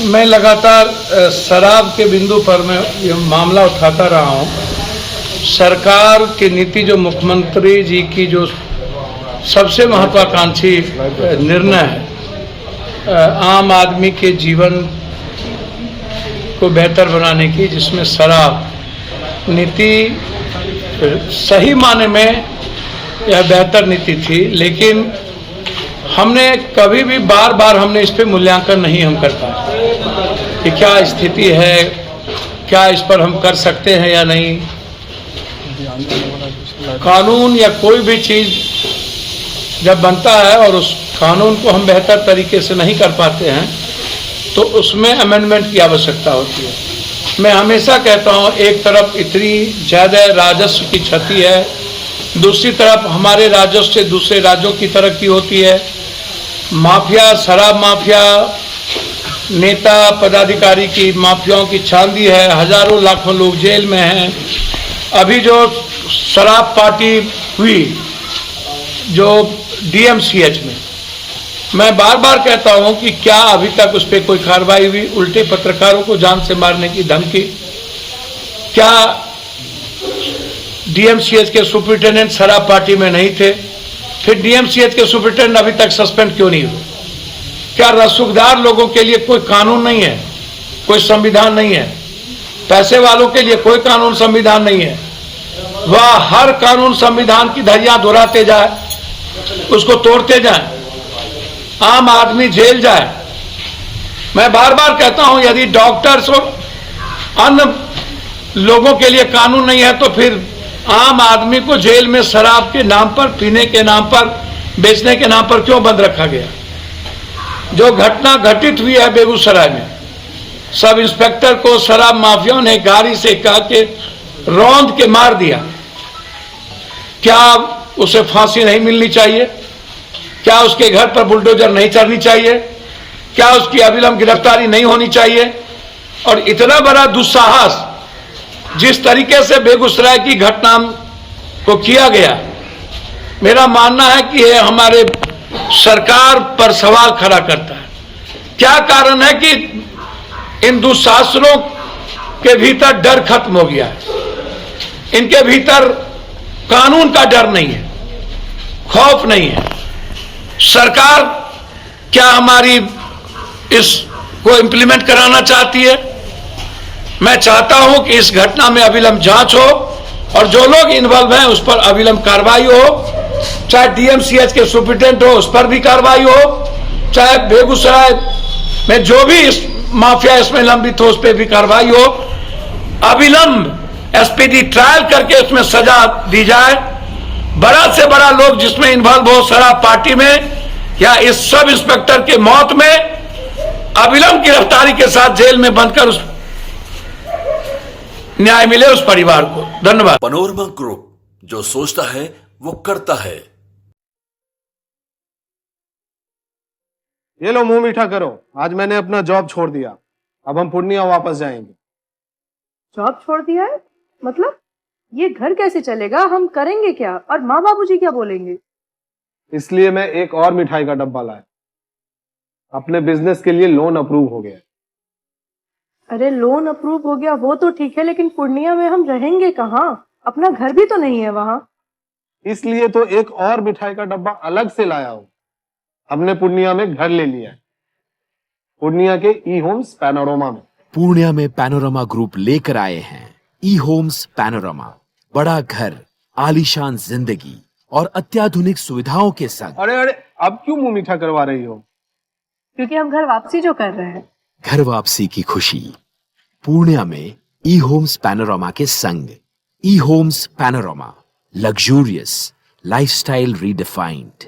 मैं लगातार शराब के बिंदु पर मैं ये मामला उठाता रहा हूँ। सरकार की नीति, जो मुख्यमंत्री जी की जो सबसे महत्वाकांक्षी निर्णय है आम आदमी के जीवन को बेहतर बनाने की, जिसमें शराब नीति सही माने में यह बेहतर नीति थी, लेकिन हमने कभी भी बार बार हमने इस पे मूल्यांकन नहीं हम कर पाए कि क्या स्थिति है, क्या इस पर हम कर सकते हैं या नहीं। कानून या कोई भी चीज़ जब बनता है और उस कानून को हम बेहतर तरीके से नहीं कर पाते हैं तो उसमें अमेंडमेंट की आवश्यकता होती है। मैं हमेशा कहता हूँ, एक तरफ इतनी ज़्यादा राजस्व की क्षति है, दूसरी तरफ हमारे राजस्व से दूसरे राज्यों की तरक्की होती है। माफिया, शराब माफिया, नेता पदाधिकारी की माफियाओं की छानदी है, हजारों लाखों लोग जेल में हैं। अभी जो शराब पार्टी हुई जो डीएमसीएच में, मैं बार बार कहता हूं कि क्या अभी तक उस पर कोई कार्रवाई हुई? उल्टे पत्रकारों को जान से मारने की धमकी। क्या डीएमसीएच के सुपरिटेंडेंट शराब पार्टी में नहीं थे? फिर डीएमसीएच के सुपरिटेंडेंट अभी तक सस्पेंड क्यों नहीं हुए? क्या रसूखदार लोगों के लिए कोई कानून नहीं है, कोई संविधान नहीं है? पैसे वालों के लिए कोई कानून संविधान नहीं है। वह हर कानून संविधान की धज्जियां दोहराते जाए, उसको तोड़ते जाए, आम आदमी जेल जाए। मैं बार बार कहता हूं, यदि डॉक्टर्स और अन्य लोगों के लिए कानून नहीं है तो फिर आम आदमी को जेल में शराब के नाम पर, पीने के नाम पर, बेचने के नाम पर क्यों बंद रखा गया? जो घटना घटित हुई है बेगूसराय में, सब इंस्पेक्टर को शराब माफियाओं ने गाड़ी से कहा के रौंद के मार दिया। क्या उसे फांसी नहीं मिलनी चाहिए? क्या उसके घर पर बुलडोजर नहीं चढ़नी चाहिए? क्या उसकी अविलंब गिरफ्तारी नहीं होनी चाहिए? और इतना बड़ा दुस्साहस जिस तरीके से बेगूसराय की घटना को किया गया, मेरा मानना है कि यह हमारे सरकार पर सवाल खड़ा करता है। क्या कारण है कि इन दुशासनों के भीतर डर खत्म हो गया है? इनके भीतर कानून का डर नहीं है, खौफ नहीं है। सरकार क्या हमारी इसको इम्प्लीमेंट कराना चाहती है? मैं चाहता हूं कि इस घटना में अविलंब जांच हो और जो लोग इन्वॉल्व हैं उस पर अविलंब कार्रवाई हो। चाहे डीएमसीएच के सुपरिटेंडेंट हो, उस पर भी कार्रवाई हो। चाहे बेगूसराय में जो भी इस माफिया इसमें लंबित हो, उस पर भी कार्रवाई हो। अविलंब एसपीडी ट्रायल करके उसमें सजा दी जाए। बड़ा से बड़ा लोग जिसमें इन्वॉल्व हो शराब पार्टी में या इस सब इंस्पेक्टर के मौत में, अविलंब गिरफ्तारी के साथ जेल में बंद कर उस न्याय मिले उस परिवार को। धन्यवाद। पैनोरमा ग्रुप, जो सोचता है वो करता है। ये लो, मुंह मीठा करो। आज मैंने अपना जॉब छोड़ दिया, अब हम पूर्णिया वापस जाएंगे। जॉब छोड़ दिया है? मतलब ये घर कैसे चलेगा? हम करेंगे क्या? और माँ बाबूजी क्या बोलेंगे? इसलिए मैं एक और मिठाई का डब्बा लाया। अपने बिजनेस के लिए लोन अप्रूव हो गया। अरे लोन अप्रूव हो गया वो तो ठीक है, लेकिन पूर्णिया में हम रहेंगे कहाँ? अपना घर भी तो नहीं है वहां। इसलिए तो एक और मिठाई का डब्बा अलग से लाया हूं। हमने पूर्णिया में घर ले लिया है, पूर्णिया के ई होम्स पैनोरमा में। पूर्णिया में पैनोरमा ग्रुप लेकर आए हैं ई होम्स पैनोरमा। बड़ा घर, आलीशान जिंदगी और अत्याधुनिक सुविधाओं के संग। अरे अरे, अब क्यों मुंह मीठा करवा रही हो? क्योंकि हम घर वापसी जो कर रहे हैं। घर वापसी की खुशी पूर्णिया में ई होम्स पैनोरमा के संग। ई Homes Panorama, luxurious lifestyle redefined.